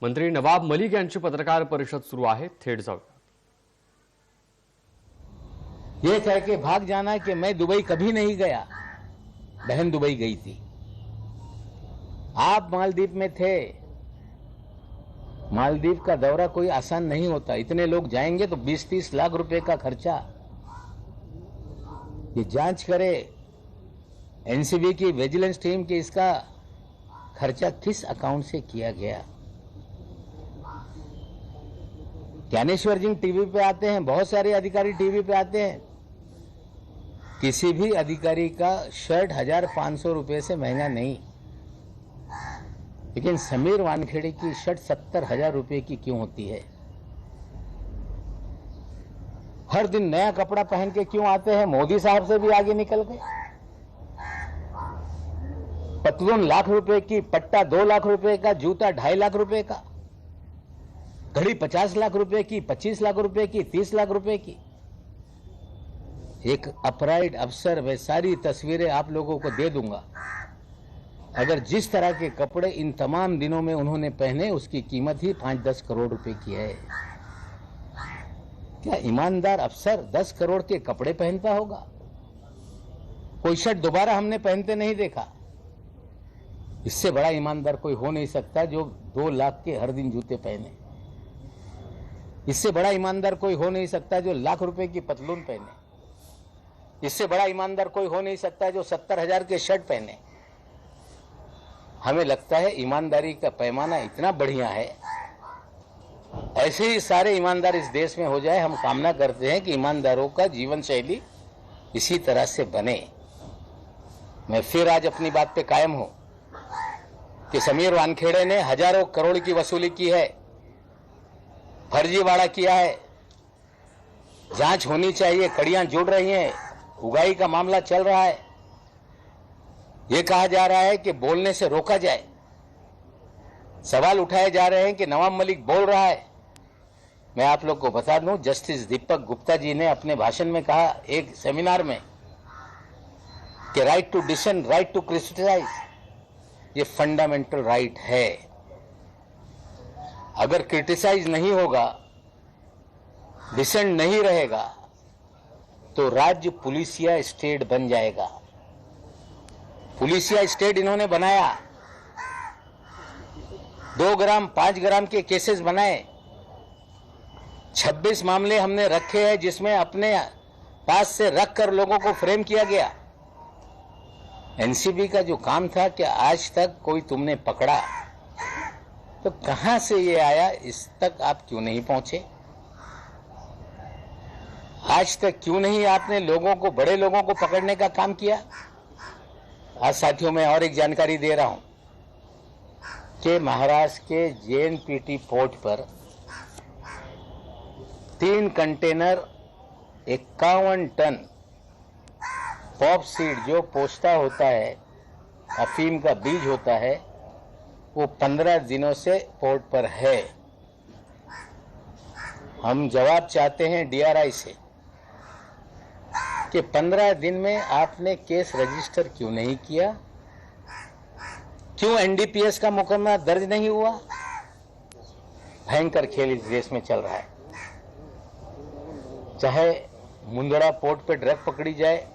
मंत्री नवाब मलिक यांची पत्रकार परिषद सुरू आहे, थेट जाऊया। ये कह के भाग जाना कि मैं दुबई कभी नहीं गया, बहन दुबई गई थी। आप मालदीव में थे। मालदीव का दौरा कोई आसान नहीं होता, इतने लोग जाएंगे तो 20-30 लाख रुपए का खर्चा। ये जांच करे एनसीबी की विजिलेंस टीम कि इसका खर्चा किस अकाउंट से किया गया। ज्ञानेश्वर जी टीवी पे आते हैं, बहुत सारे अधिकारी टीवी पे आते हैं। किसी भी अधिकारी का शर्ट 1500 रुपए से महंगा नहीं, लेकिन समीर वानखेड़े की शर्ट 70,000 रुपए की क्यों होती है? हर दिन नया कपड़ा पहन के क्यों आते हैं? मोदी साहब से भी आगे निकल गए। पतलून लाख रुपए की, पट्टा 2 लाख रुपए का, जूता 2.5 लाख रुपए का, घड़ी 50 लाख रुपए की, 25 लाख रुपए की, 30 लाख रुपए की। एक अपराइड अफसर, वे सारी तस्वीरें आप लोगों को दे दूंगा। अगर जिस तरह के कपड़े इन तमाम दिनों में उन्होंने पहने, उसकी कीमत ही 5-10 करोड़ रुपए की है। क्या ईमानदार अफसर 10 करोड़ के कपड़े पहनता होगा? कोई शर्ट दोबारा हमने पहनते नहीं देखा। इससे बड़ा ईमानदार कोई हो नहीं सकता जो 2 लाख के हर दिन जूते पहने। इससे बड़ा ईमानदार कोई हो नहीं सकता जो लाख रुपए की पतलून पहने। इससे बड़ा ईमानदार कोई हो नहीं सकता जो 70,000 के शर्ट पहने। हमें लगता है ईमानदारी का पैमाना इतना बढ़िया है, ऐसे ही सारे ईमानदार इस देश में हो जाए। हम कामना करते हैं कि ईमानदारों का जीवन शैली इसी तरह से बने। मैं फिर आज अपनी बात पे कायम हूं कि समीर वानखेड़े ने हजारों करोड़ की वसूली की है, फर्जीवाड़ा किया है। जांच होनी चाहिए, कड़ियां जुड़ रही हैं, उगाही का मामला चल रहा है। यह कहा जा रहा है कि बोलने से रोका जाए। सवाल उठाए जा रहे हैं कि नवाब मलिक बोल रहा है। मैं आप लोग को बता दूं, जस्टिस दीपक गुप्ता जी ने अपने भाषण में कहा एक सेमिनार में कि right to dissent, right to criticise, ये फंडामेंटल राइट है। अगर क्रिटिसाइज नहीं होगा, डिसेंट नहीं रहेगा, तो राज्य पुलिसिया स्टेट बन जाएगा। पुलिसिया स्टेट इन्होंने बनाया। 2 ग्राम 5 ग्राम के केसेस बनाए। 26 मामले हमने रखे हैं जिसमें अपने पास से रख कर लोगों को फ्रेम किया गया। एनसीबी का जो काम था कि आज तक कोई तुमने पकड़ा, तो कहां से ये आया, इस तक आप क्यों नहीं पहुंचे? आज तक क्यों नहीं आपने लोगों को, बड़े लोगों को पकड़ने का काम किया? आज साथियों मैं और एक जानकारी दे रहा हूं कि महाराष्ट्र के जेएनपीटी पोर्ट पर 3 कंटेनर 51 टन पॉप सीड, जो पोस्ता होता है, अफीम का बीज होता है, वो 15 दिनों से पोर्ट पर है। हम जवाब चाहते हैं डीआरआई से कि 15 दिन में आपने केस रजिस्टर क्यों नहीं किया? क्यों एनडीपीएस का मुकदमा दर्ज नहीं हुआ? भयंकर खेल इस देश में चल रहा है। चाहे मुंदड़ा पोर्ट पे ड्रग पकड़ी जाए,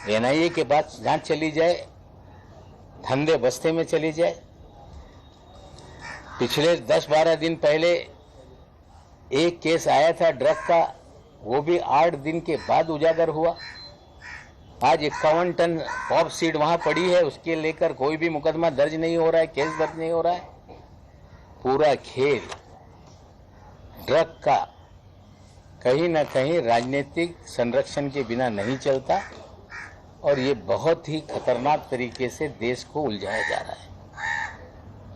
एनआईए के बाद जांच चली जाए, धंधे बस्ते में चली जाए। पिछले 10-12 दिन पहले एक केस आया था ड्रग का, वो भी 8 दिन के बाद उजागर हुआ। आज 51 टन पॉप सीड वहां पड़ी है, उसके लेकर कोई भी मुकदमा दर्ज नहीं हो रहा है, केस दर्ज नहीं हो रहा है। पूरा खेल ड्रग का कहीं ना कहीं राजनीतिक संरक्षण के बिना नहीं चलता, और ये बहुत ही खतरनाक तरीके से देश को उलझाया जा रहा है।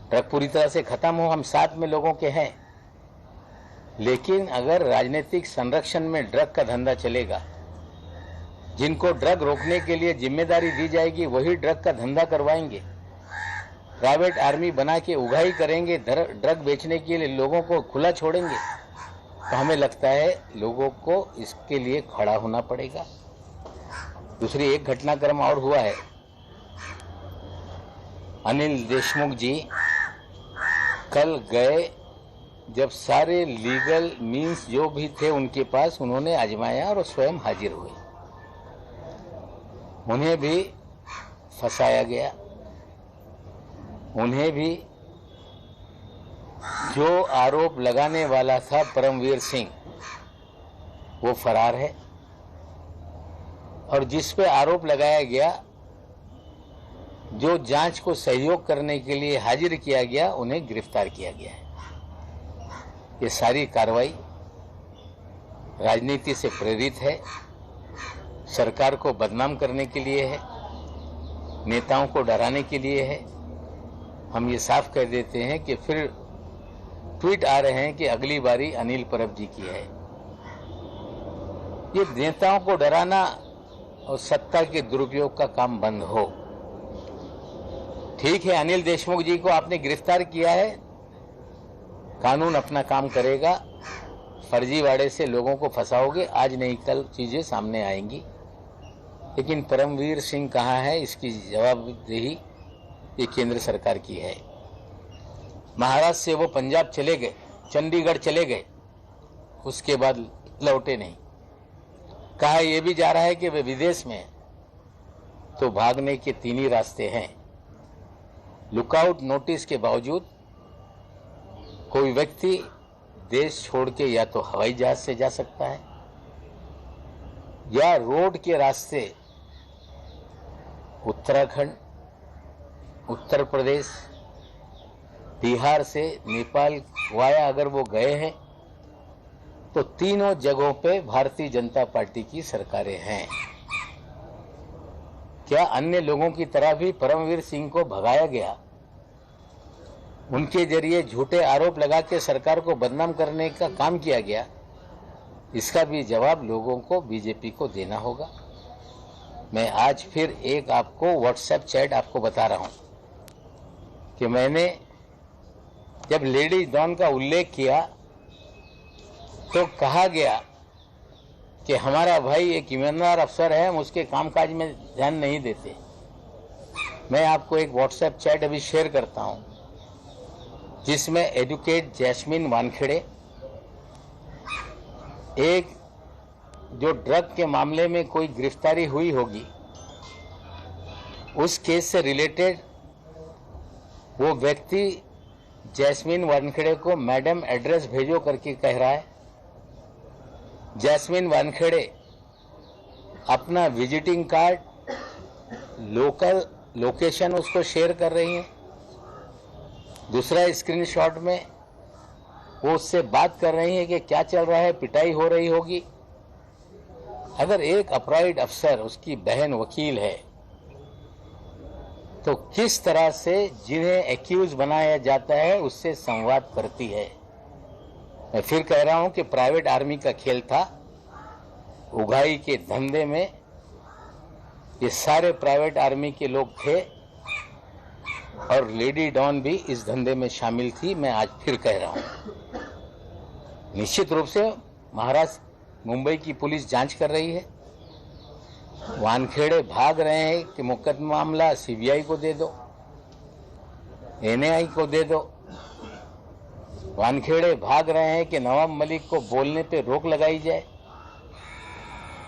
ड्रग पूरी तरह से खत्म हो, हम साथ में लोगों के हैं, लेकिन अगर राजनीतिक संरक्षण में ड्रग का धंधा चलेगा, जिनको ड्रग रोकने के लिए जिम्मेदारी दी जाएगी वही ड्रग का धंधा करवाएंगे, प्राइवेट आर्मी बना के उगाही करेंगे, ड्रग बेचने के लिए लोगों को खुला छोड़ेंगे, तो हमें लगता है लोगों को इसके लिए खड़ा होना पड़ेगा। दूसरी एक घटनाक्रम और हुआ है। अनिल देशमुख जी कल गए, जब सारे लीगल मीन्स जो भी थे उनके पास, उन्होंने आजमाया और स्वयं हाजिर हुए। उन्हें भी फंसाया गया, उन्हें भी जो आरोप लगाने वाला था परमवीर सिंह, वो फरार है, और जिस पे आरोप लगाया गया, जो जांच को सहयोग करने के लिए हाजिर किया गया, उन्हें गिरफ्तार किया गया है। ये सारी कार्रवाई राजनीति से प्रेरित है, सरकार को बदनाम करने के लिए है, नेताओं को डराने के लिए है। हम ये साफ कह देते हैं कि फिर ट्वीट आ रहे हैं कि अगली बारी अनिल परब जी की है। ये नेताओं को डराना और सत्ता के दुरुपयोग का काम बंद हो। ठीक है, अनिल देशमुख जी को आपने गिरफ्तार किया है, कानून अपना काम करेगा। फर्जीवाड़े से लोगों को फंसाओगे, आज नहीं कल चीजें सामने आएंगी। लेकिन परमवीर सिंह कहाँ है, इसकी जवाबदेही ये केंद्र सरकार की है। महाराष्ट्र से वो पंजाब चले गए, चंडीगढ़ चले गए, उसके बाद लौटे नहीं। कहा यह भी जा रहा है कि वे विदेश में हैं, तो भागने के तीन ही रास्ते हैं। लुकआउट नोटिस के बावजूद कोई व्यक्ति देश छोड़ के या तो हवाई जहाज से जा सकता है या रोड के रास्ते उत्तराखंड, उत्तर प्रदेश, बिहार से नेपाल वाया अगर वो गए हैं, तो तीनों जगहों पे भारतीय जनता पार्टी की सरकारें हैं। क्या अन्य लोगों की तरह भी परमवीर सिंह को भगाया गया, उनके जरिए झूठे आरोप लगा के सरकार को बदनाम करने का काम किया गया? इसका भी जवाब लोगों को, बीजेपी को देना होगा। मैं आज फिर एक आपको व्हाट्सएप चैट आपको बता रहा हूं कि मैंने जब लेडी डॉन का उल्लेख किया तो कहा गया कि हमारा भाई एक ईमानदार अफसर है, हम उसके कामकाज में ध्यान नहीं देते। मैं आपको एक व्हाट्सएप चैट अभी शेयर करता हूं, जिसमें एडवोकेट जैस्मिन वानखेड़े, एक जो ड्रग के मामले में कोई गिरफ्तारी हुई होगी, उस केस से रिलेटेड वो व्यक्ति जैस्मिन वानखेड़े को मैडम एड्रेस भेजो करके कह रहा है। जैस्मिन वानखेड़े अपना विजिटिंग कार्ड, लोकल लोकेशन उसको शेयर कर रही हैं। दूसरा स्क्रीनशॉट में वो उससे बात कर रही है कि क्या चल रहा है, पिटाई हो रही होगी। अगर एक अपराइड अफसर, उसकी बहन वकील है, तो किस तरह से जिन्हें एक्यूज बनाया जाता है उससे संवाद करती है। मैं फिर कह रहा हूं कि प्राइवेट आर्मी का खेल था। उगाही के धंधे में ये सारे प्राइवेट आर्मी के लोग थे और लेडी डॉन भी इस धंधे में शामिल थी। मैं आज फिर कह रहा हूं, निश्चित रूप से महाराष्ट्र, मुंबई की पुलिस जांच कर रही है। वानखेड़े भाग रहे हैं कि मुकदमा मामला सीबीआई को दे दो, एनआई को दे दो। वानखेड़े भाग रहे हैं कि नवाब मलिक को बोलने पे रोक लगाई जाए।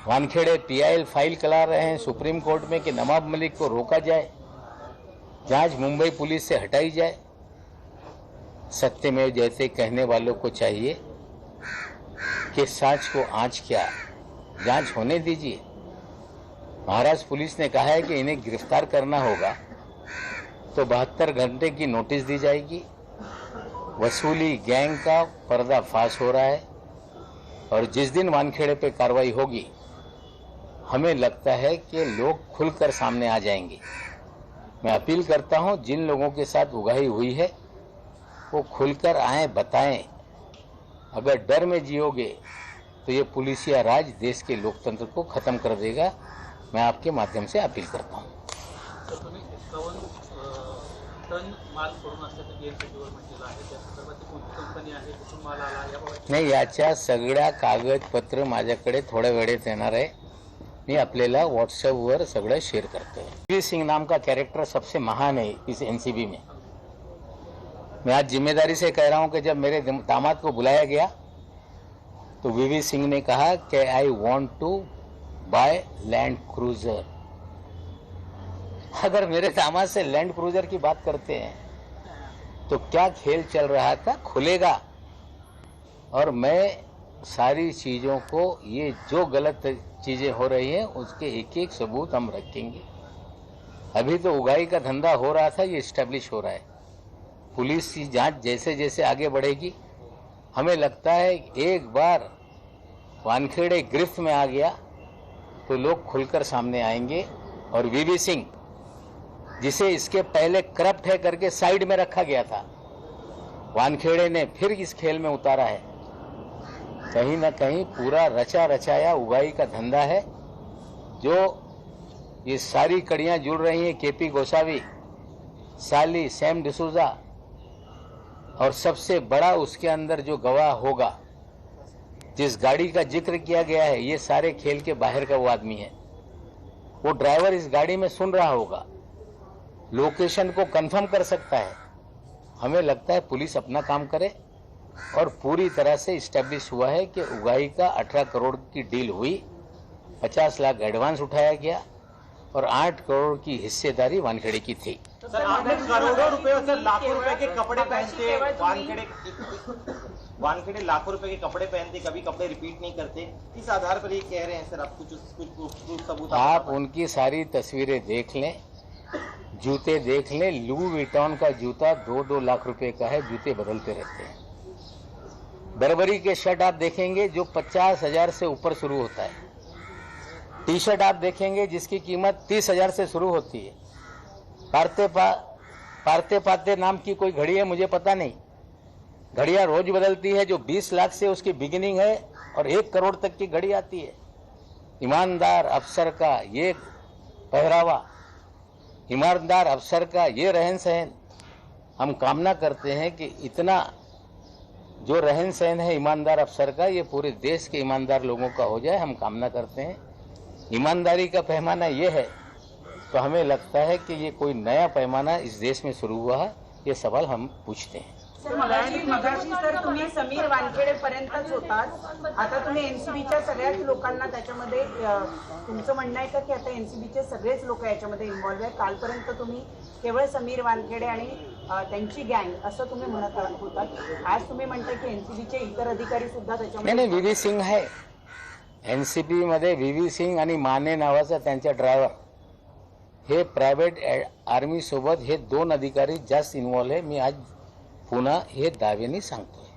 वानखेड़े पीआईएल फाइल करा रहे हैं सुप्रीम कोर्ट में कि नवाब मलिक को रोका जाए, जांच मुंबई पुलिस से हटाई जाए। सत्यमेव जयते कहने वालों को चाहिए कि सच को आंच क्या, जांच होने दीजिए। महाराष्ट्र पुलिस ने कहा है कि इन्हें गिरफ्तार करना होगा तो 72 घंटे की नोटिस दी जाएगी। वसूली गैंग का पर्दाफाश हो रहा है और जिस दिन वानखेड़े पे कार्रवाई होगी, हमें लगता है कि लोग खुलकर सामने आ जाएंगे। मैं अपील करता हूं, जिन लोगों के साथ उगाही हुई है वो खुलकर आए, बताएं। अगर डर में जियोगे तो ये पुलिसिया राज देश के लोकतंत्र को खत्म कर देगा। मैं आपके माध्यम से अपील करता हूं। नाही, याच्या सगळ्या कागदपत्र माझ्याकडे थोड्या वेळेत येणार आहे। मी आपल्याला व्हॉट्सअपवर सगळं शेअर करतोय। वीर सिंह नाम का कैरेक्टर सबसे महान है इस एनसीबी में। मैं आज जिम्मेदारी से कह रहा हूं कि जब मेरे दामाद को बुलाया गया तो वीवी सिंह ने कहा कि I want to buy Land Cruiser. अगर मेरे दामाद से लैंड क्रूजर की बात करते हैं तो क्या खेल चल रहा था खुलेगा। और मैं सारी चीजों को, ये जो गलत चीजें हो रही हैं उसके एक एक सबूत हम रखेंगे। अभी तो उगाई का धंधा हो रहा था, ये स्टैब्लिश हो रहा है। पुलिस की जांच जैसे जैसे आगे बढ़ेगी, हमें लगता है एक बार वानखेड़े गिरफ्त में आ गया तो लोग खुलकर सामने आएंगे। और वीवी सिंह, जिसे इसके पहले करप्ट है करके साइड में रखा गया था, वानखेड़े ने फिर इस खेल में उतारा है। कहीं ना कहीं पूरा रचा रचाया उगाई का धंधा है। जो ये सारी कड़ियां जुड़ रही हैं, केपी गोसावी, साली, सैम डिसूजा, और सबसे बड़ा उसके अंदर जो गवाह होगा, जिस गाड़ी का जिक्र किया गया है, ये सारे खेल के बाहर का वो आदमी है। वो ड्राइवर इस गाड़ी में सुन रहा होगा, लोकेशन को कंफर्म कर सकता है। हमें लगता है पुलिस अपना काम करे और पूरी तरह से इस्टेब्लिश हुआ है कि उगाई का 18 करोड़ की डील हुई, 50 लाख एडवांस उठाया गया और 8 करोड़ की हिस्सेदारी वानखेड़े की थी। सर, आपने करोड़ों रुपए और सर लाखों रुपए के कपड़े पहनते, वानखेड़े लाखों रुपए के कपड़े पहनते, कभी कपड़े रिपीट नहीं करते। इस आधार पर ये कह रहे हैं सर, आप कुछ सबूत आप उनकी सारी तस्वीरें देख लें, जूते देख लें। लू विटॉन का जूता 2-2 लाख रुपए का है, जूते बदलते रहते हैं। बर्बरी के शर्ट आप देखेंगे जो 50,000 से ऊपर शुरू होता है। टी शर्ट आप देखेंगे जिसकी कीमत 30,000 से शुरू होती है। पारते पाते नाम की कोई घड़ी है, मुझे पता नहीं, घड़ियां रोज बदलती है, जो 20 लाख से उसकी बिगिनिंग है और 1 करोड़ तक की घड़ी आती है। ईमानदार अफसर का ये पहरावा, ईमानदार अफसर का ये रहन सहन, हम कामना करते हैं कि इतना जो रहन सहन है ईमानदार अफसर का, ये पूरे देश के ईमानदार लोगों का हो जाए। हम कामना करते हैं। ईमानदारी का पैमाना ये है तो हमें लगता है कि ये कोई नया पैमाना इस देश में शुरू हुआ है, ये सवाल हम पूछते हैं। सर, मगाशी सर तुम्ही समीर वानखेडे पर्यंतच होतात, आता तुम्ही एनसीबीच्या सगळ्याच लोकांना त्याच्यामध्ये, तुमचं म्हणणं आहे का की आता एनसीबीचे सगळेच लोक याच्यामध्ये इन्व्हॉल्व आहेत? कालपर्यंत तुम्ही केवळ समीर वानखेडे आणि त्यांची गँग असं तुम्ही म्हणत होतात, आज तुम्ही म्हणताय की एनसीबीचे इतर अधिकारी सुद्धा त्याच्यामध्ये? नाही, वीवी सिंग आहे एनसीबी मध्ये। वीवी सिंग आणि माने नावाचा त्यांचा ड्रायव्हर, हे प्रायव्हेट आर्मी सोबत हे 2 अधिकारी जास्त इन्व्हॉल्व आहे। मी आज पुन्हा हे दाव्याने सांगतोय।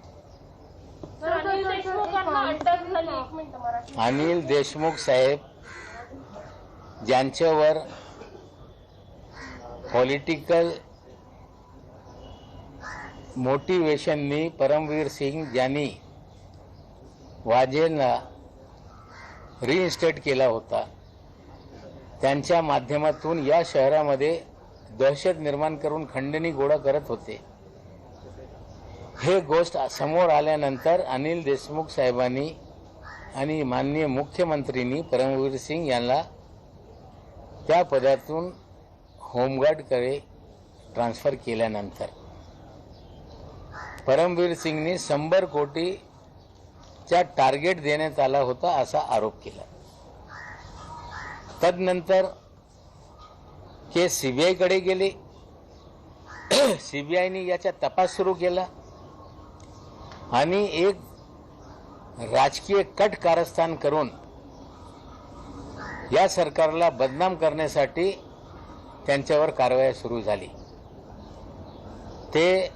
अनिल देशमुख साहेब, ज्यांच्यावर पॉलिटिकल मोटिवेशननी परमवीर सिंग ज्यांनी वाजेंना रिइन्स्टेट केला होता, त्यांच्या माध्यमातून या शहरामध्ये दहशत निर्माण करून खंडणी गोळा करत होते। हे गोष्ट समोर आल्यानंतर अनिल देशमुख साहेबांनी आणि माननीय मुख्यमंत्रींनी परमवीर सिंग यांना त्या पदातून होमगार्डकडे ट्रान्सफर केल्यानंतर परमवीर सिंगनी 100 कोटीचा टार्गेट देण्यात आला होता असा आरोप केला। तदनंतर केस सीबीआयकडे गेले, सीबीआयने याचा तपास सुरू केला आणि एक राजकीय कट कारस्थान करून या सरकारला बदनाम करण्यासाठी त्यांच्यावर कारवाई सुरू झाली। ते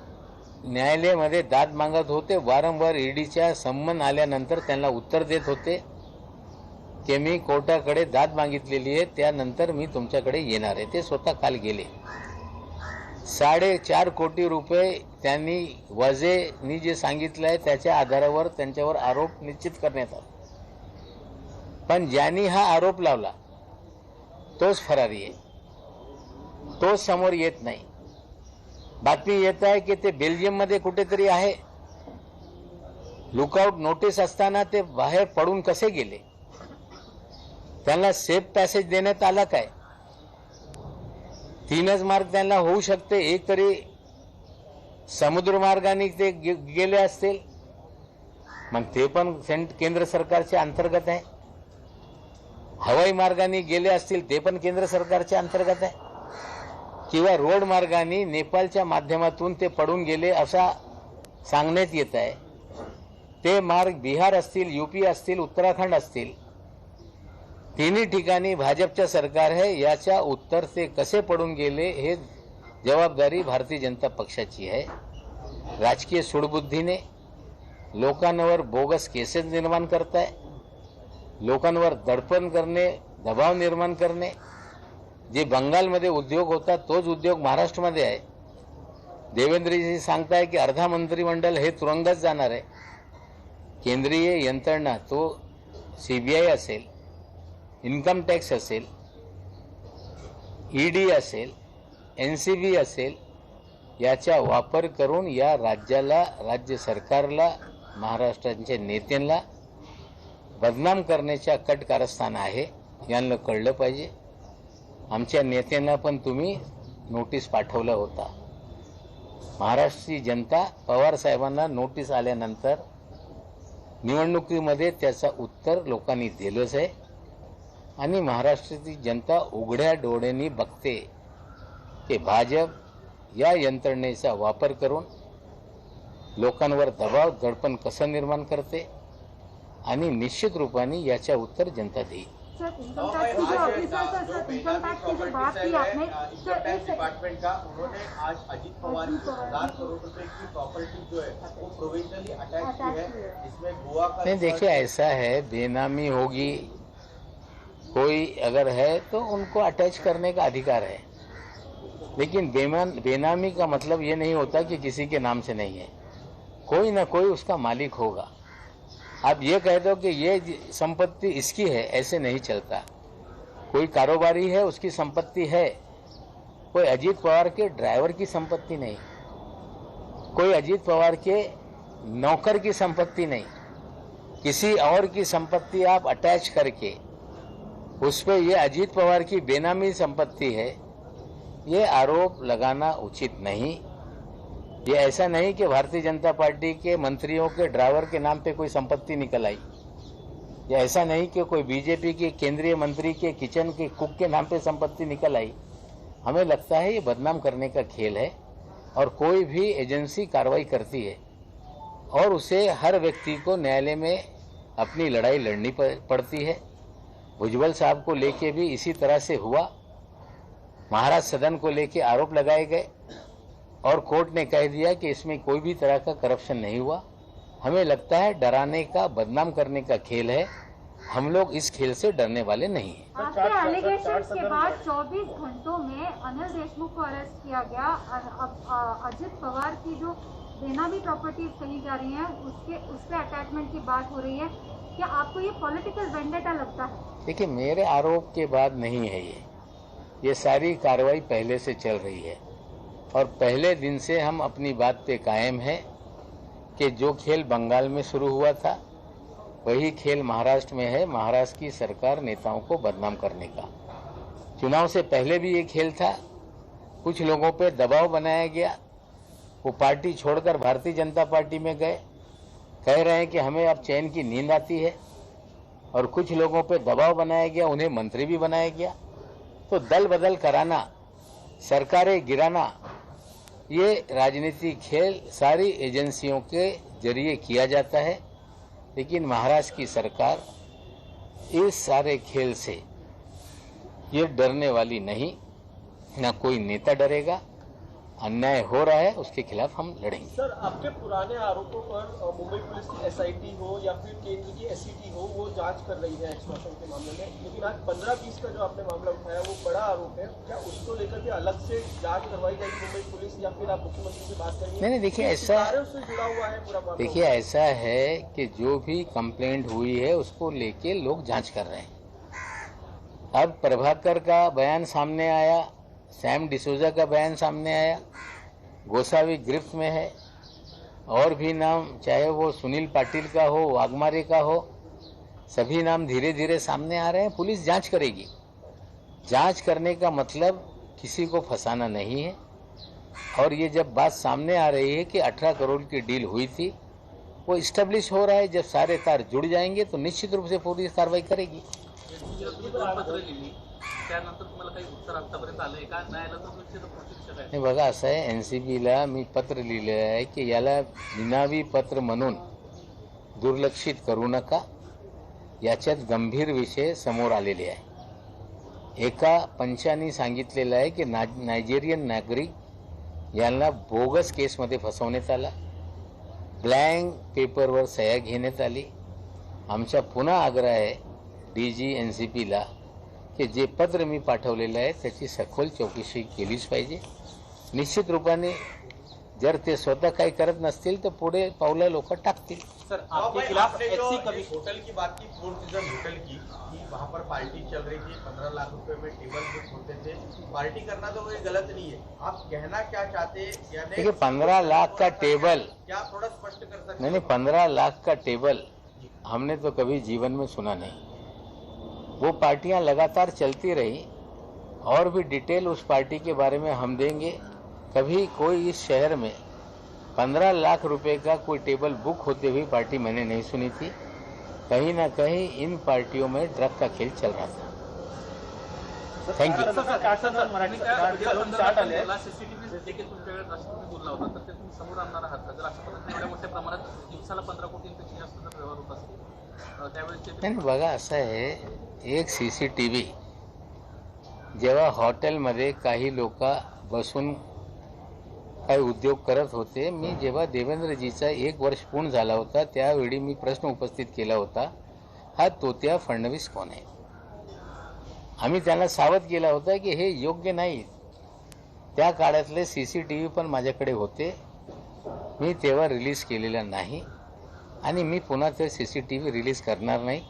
न्यायालयामध्ये दाद मागत होते, वारंवार ईडीच्या संमन आल्यानंतर त्यांना उत्तर देत होते की मी कोर्टाकडे दाद मागितलेली आहे, त्यानंतर मी तुमच्याकडे येणार आहे। ते स्वतः काल गेले। 4.5 कोटी रुपये त्यांनी वजेनी जे सांगितलं आहे त्याच्या आधारावर त्यांच्यावर आरोप निश्चित करण्यात आला, पण ज्यांनी हा आरोप लावला तोच फरारी आहे, तोच समोर येत नाही। बातमी येत आहे की ते बेल्जियममध्ये कुठेतरी आहे। लुकआउट नोटीस असताना ते बाहेर पडून कसे गेले? त्यांना सेफ पॅसेज देण्यात आला काय? 3च मार्ग त्यांना होऊ शकते, एक तरी समुद्र मार्गाने ते गेले असतील, मग ते पण केंद्र सरकारच्या अंतर्गत आहे. हवाई मार्गाने गेले असतील ते पण केंद्र सरकारच्या अंतर्गत आहे. किंवा रोड मार्गाने नेपाळच्या माध्यमातून ते पडून गेले असा सांगण्यात येत आहे. ते मार्ग बिहार असतील, यूपी असतील, उत्तराखंड असतील, तिन्ही ठिकाणी भाजपच्या सरकार आहे. याच्या उत्तर ते कसे पडून गेले हे जबाबदारी भारतीय जनता पक्षाची आहे. राजकीय सूडबुद्धीने लोकांवर बोगस केसेस निर्माण करताय, लोकांवर दडपण करणे, दबाव निर्माण करणे. जे बंगालमध्ये उद्योग होता तोच उद्योग महाराष्ट्रामध्ये आहे. देवेंद्रजी सांगताय की अर्धा मंत्रिमंडळ हे तुरुंगात जाणार आहे. केंद्रीय यंत्रणा तो CBI असेल, इन्कम टॅक्स असेल, ED असेल, NCB असेल, याचा वापर करून या राज्याला, राज्य सरकारला, महाराष्ट्राच्या नेत्यांना बदनाम करण्याच्या कट कारस्थान आहे. यांना कळलं पाहिजे. आमच्या नेत्यांना पण तुम्ही नोटीस पाठवला होता. महाराष्ट्राची जनता पवार साहेबांना नोटीस आल्यानंतर निवडणुकीमध्ये त्याचा उत्तर लोकांनी दिलंच आहे. आणि महाराष्ट्राची जनता उघड्या डोळ्यांनी बघते की भाजप या यंत्रणेचा वापर करून लोकांवर दबाव दडपण कसं निर्माण करते, आणि निश्चित रूपाने याच्या उत्तर जनता देईल. सर, इनकम टैक्स की जो ऑफिसर सर, इनकम टैक्स की जो बात की आपने, सर एक डिपार्टमेंट का उन्होंने आज अजीत पवार की 1000 करोड़ रुपए की प्रॉपर्टी जो है वो प्रोविजनली अटैच की है, जिसमें गोवा का। नहीं, देखिए ऐसा है, बेनामी होगी कोई अगर है तो उनको अटैच करने का अधिकार है. लेकिन बेनामी का मतलब ये नहीं होता कि किसी के नाम से नहीं है. कोई ना कोई उसका मालिक होगा. आप ये कह दो कि ये संपत्ति इसकी है, ऐसे नहीं चलता. कोई कारोबारी है, उसकी संपत्ति है. कोई अजीत पवार के ड्राइवर की संपत्ति नहीं, कोई अजीत पवार के नौकर की संपत्ति नहीं. किसी और की संपत्ति आप अटैच करके उस पर ये अजीत पवार की बेनामी संपत्ति है, ये आरोप लगाना उचित नहीं. ये ऐसा नहीं कि भारतीय जनता पार्टी के मंत्रियों के ड्राइवर के नाम पे कोई संपत्ति निकल आई. ये ऐसा नहीं कि कोई बीजेपी के केंद्रीय मंत्री के किचन के कुक के नाम पे संपत्ति निकल आई. हमें लगता है ये बदनाम करने का खेल है. और कोई भी एजेंसी कार्रवाई करती है और उसे हर व्यक्ति को न्यायालय में अपनी लड़ाई लड़नी पड़ती है. भुजबल साहब को लेके भी इसी तरह से हुआ. महाराज सदन को लेके आरोप लगाए गए और कोर्ट ने कह दिया कि इसमें कोई भी तरह का करप्शन नहीं हुआ. हमें लगता है डराने का, बदनाम करने का खेल है. हम लोग इस खेल से डरने वाले नहीं हैं. आपके एलिगेशंस के बाद 24 घंटों में अनिल देशमुख को अरेस्ट किया गया. अब अजित पवार की जो बेनामी प्रॉपर्टीज कही जा रही हैं उसके अटैचमेंट की बात हो रही है. क्या आपको ये पॉलिटिकल वेंडेटा लगता है? देखिए, मेरे आरोप के बाद नहीं है ये सारी कार्रवाई पहले से चल रही है. और पहले दिन से हम अपनी बात पे कायम हैं कि जो खेल बंगाल में शुरू हुआ था वही खेल महाराष्ट्र में है. महाराष्ट्र की सरकार नेताओं को बदनाम करने का. चुनाव से पहले भी ये खेल था. कुछ लोगों पे दबाव बनाया गया, वो पार्टी छोड़कर भारतीय जनता पार्टी में गए. कह रहे हैं कि हमें अब चैन की नींद आती है. और कुछ लोगों पे दबाव बनाया गया, उन्हें मंत्री भी बनाया गया. तो दल बदल कराना, सरकारें गिराना, ये राजनीतिक खेल सारी एजेंसियों के जरिए किया जाता है. लेकिन महाराष्ट्र की सरकार इस सारे खेल से ये डरने वाली नहीं. ना कोई नेता डरेगा. अन्याय हो रहा है, उसके खिलाफ हम लड़ेंगे. सर, आपके पुराने आरोपों पर मुंबई पुलिस की SIT हो या फिर केंद्र की SCT हो, वो जांच कर रही है एक्सटॉर्शन के मामले में. लेकिन आज 15-20 का जो आपने मामला उठाया वो बड़ा आरोप है. क्या उसको लेकर के अलग से जांच करवाई जाएगी मुंबई पुलिस, या फिर आप मुख्यमंत्री से बात करेंगे? नहीं, देखिए ऐसा, से जुड़ा हुआ है पूरा मामला. देखिए ऐसा है कि जो भी कंप्लेंट हुई है उसको लेके लोग जांच कर रहे हैं. अब प्रभाकर का बयान सामने आया, सैम डिसोजा का बयान सामने आया, गोसावी गिरफ्त में है. और भी नाम, चाहे वो सुनील पाटिल का हो, वाघमारे का हो, सभी नाम धीरे धीरे सामने आ रहे हैं. पुलिस जांच करेगी. जांच करने का मतलब किसी को फंसाना नहीं है. और ये जब बात सामने आ रही है कि 18 करोड़ की डील हुई थी, वो इस्टेब्लिश हो रहा है। जब सारे तार जुड़ जाएंगे तो निश्चित रूप से पुलिस कार्रवाई करेगी। नाही बघा, असं आहे, NCBला मी पत्र लिहिलं आहे की याला निनावी पत्र म्हणून दुर्लक्षित करू नका। याच्यात गंभीर विषय समोर आलेले आहे। एका पंचांनी सांगितलेलं आहे की नायजेरियन नागरिक यांना बोगस केसमध्ये फसवण्यात आला, ब्लँक पेपरवर सह्या घेण्यात आली। आमचा पुन्हा आग्रह आहे DG NCBला की जे पत्र मी पाठवलेलं आहे त्याची सखोल चौकशी केलीच पाहिजे। निश्चित रूपाने जर ते स्वतः काही करत नसतील तर पुढे पावलं लोक टाकतील। सर आपके खिलाफ आपने जो एचसी होटल की बात की, फोर सीजन होटल की, कि वहाँ पर पार्टी चल रही थी, 15 लाख रुपए में टेबल बुक होते थे। पार्टी करना तो कोई गलत नहीं है, आप कहना क्या चाहते हैं? यानी देखिए 15 लाख का टेबल, क्या थोड़ा स्पष्ट कर सकते हैं? नहीं 15 लाख का टेबल हमने तो कभी जीवन में सुना नहीं। वो पार्टियां लगातार चलती रही और भी डिटेल उस पार्टी के बारे में हम देंगे। कभी कोई इस शहर में 15 लाख रुपए का कोई टेबल बुक होते हुए पार्टी मैंने नहीं सुनी थी। कहीं ना कहीं इन पार्टियों में ड्रग का खेल चल रहा था। Thank you. नाही बघा, असं आहे, एक CCTV जेव्हा हॉटेलमध्ये काही लोक बसून काही उद्योग करत होते, मी जेव्हा देवेंद्रजीचा 1 वर्ष पूर्ण झाला होता त्यावेळी मी प्रश्न उपस्थित केला होता, हा तोत्या फडणवीस कोण आहे? आम्ही त्यांना सावध केला होता की हे योग्य नाही। त्या काळातले CCTV पण माझ्याकडे होते, मी तेव्हा रिलीज केलेला नाही आणि मी पुन्हा ते CCTV रिलीज करणार नाही।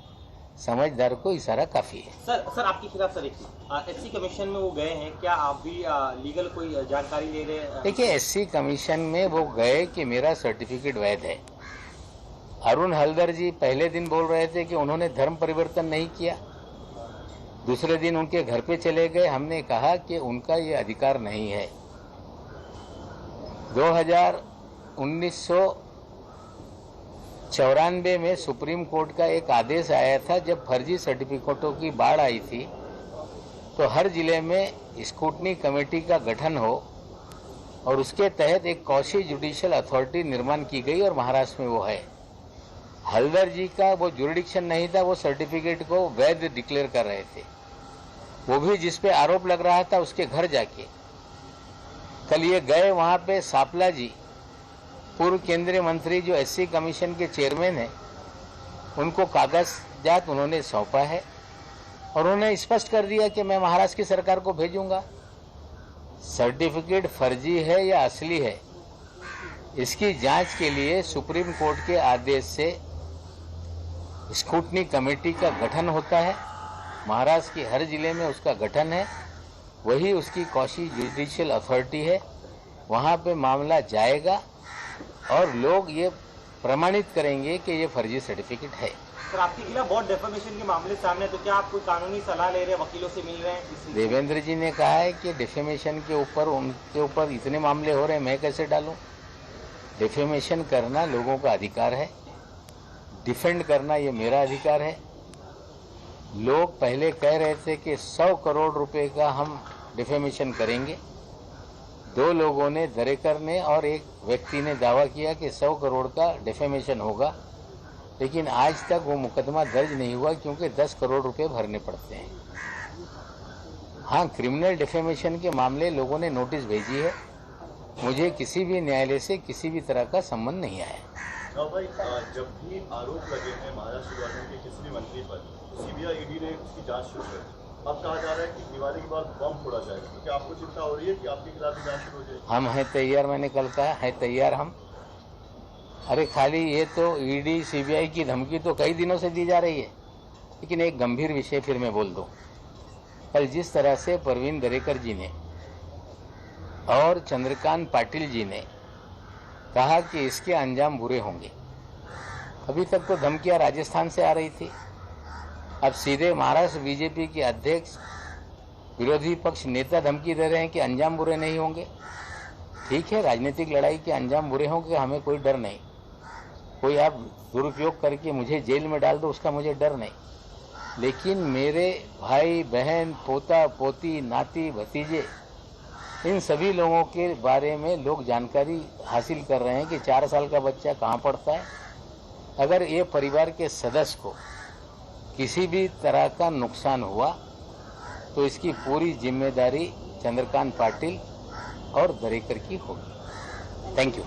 समझदार को इशारा काफी है। सर आपके खिलाफ सर एचसी कमीशन में वो गए हैं, क्या आप भी लीगल कोई जानकारी ले रहे हैं? देखिए, SC कमीशन में वो गए कि मेरा सर्टिफिकेट वैध है। अरुण हलदर जी पहले दिन बोल रहे थे कि उन्होंने धर्म परिवर्तन नहीं किया, दूसरे दिन उनके घर पे चले गए। हमने कहा कि उनका ये अधिकार नहीं है। 1994 में सुप्रीम कोर्ट का एक आदेश आया था, जब फर्जी सर्टिफिकेटों की बाढ़ आई थी तो हर जिले में स्क्रूटनी कमेटी का गठन हो और उसके तहत एक कौशी जुडिशियल अथॉरिटी निर्माण की गई और महाराष्ट्र में वो है। हलदर जी का वो जुरिडिक्शन नहीं था, वो सर्टिफिकेट को वैध डिक्लेयर कर रहे थे। वो भी जिस पे आरोप लग रहा था उसके घर जाके कल ये गए, वहां पे सापला जी पूर्व केंद्रीय मंत्री जो SC कमीशन के चेयरमैन हैं, उनको कागजात उन्होंने सौंपा है और उन्होंने स्पष्ट कर दिया कि मैं महाराष्ट्र की सरकार को भेजूंगा। सर्टिफिकेट फर्जी है या असली है, इसकी जांच के लिए सुप्रीम कोर्ट के आदेश से स्क्रूटनी कमेटी का गठन होता है। महाराष्ट्र के हर जिले में उसका गठन है, वही उसकी कौशी जुडिशियल अथॉरिटी है। वहाँ पे मामला जाएगा और लोग ये प्रमाणित करेंगे कि ये फर्जी सर्टिफिकेट है। सर आपके खिलाफ बहुत डिफेमेशन के मामले सामने, तो क्या आप कोई कानूनी सलाह ले रहे हैं, वकीलों से मिल रहे हैं? देवेंद्र जी ने कहा है कि डिफेमेशन के ऊपर उनके ऊपर इतने मामले हो रहे हैं, मैं कैसे डालूं? डिफेमेशन करना लोगों का अधिकार है, डिफेंड करना ये मेरा अधिकार है। लोग पहले कह रहे थे कि 100 करोड़ रुपए का हम डिफेमेशन करेंगे। 2 लोगों ने, दरेकर ने और एक व्यक्ति ने दावा किया कि 100 करोड़ का डिफेमेशन होगा, लेकिन आज तक वो मुकदमा दर्ज नहीं हुआ क्योंकि 10 करोड़ रुपए भरने पड़ते हैं। हाँ, क्रिमिनल डिफेमेशन के मामले लोगों ने नोटिस भेजी है, मुझे किसी भी न्यायालय से किसी भी तरह का संबंध नहीं आया। भाई, जब भी आरोप लगे हैं महाराष्ट्र गवर्नमेंट के किसी भी मंत्री पर, CBI ED ने उसकी जांच शुरू कर दी। अब कहा जा रहा है कि दिवाली के बाद बम फोड़ा जाएगा, तो क्या आपको चिंता हो रही है कि आपके खिलाफ जांच शुरू हो जाए? हम हैं तैयार, मैंने कल कहा है तैयार हम। अरे खाली ये तो ED CBI की धमकी तो कई दिनों से दी जा रही है, लेकिन एक गंभीर विषय फिर मैं बोल दूं। कल जिस तरह से परवीन दरेकर जी ने और चंद्रकांत पाटिल जी ने कहा कि इसके अंजाम बुरे होंगे, अभी तक तो धमकियां राजस्थान से आ रही थी, अब सीधे महाराष्ट्र BJP के अध्यक्ष विरोधी पक्ष नेता धमकी दे रहे हैं कि अंजाम बुरे नहीं होंगे। ठीक है, राजनीतिक लड़ाई के अंजाम बुरे होंगे, हमें कोई डर नहीं। कोई आप दुरुपयोग करके मुझे जेल में डाल दो, उसका मुझे डर नहीं। लेकिन मेरे भाई बहन, पोता पोती, नाती भतीजे, इन सभी लोगों के बारे में लोग जानकारी हासिल कर रहे हैं कि 4 साल का बच्चा कहाँ पढ़ता है। अगर ये परिवार के सदस्य को किसी भी तरह का नुकसान हुआ तो इसकी पूरी जिम्मेदारी चंद्रकांत पाटिल और दरेकर की होगी। Thank you.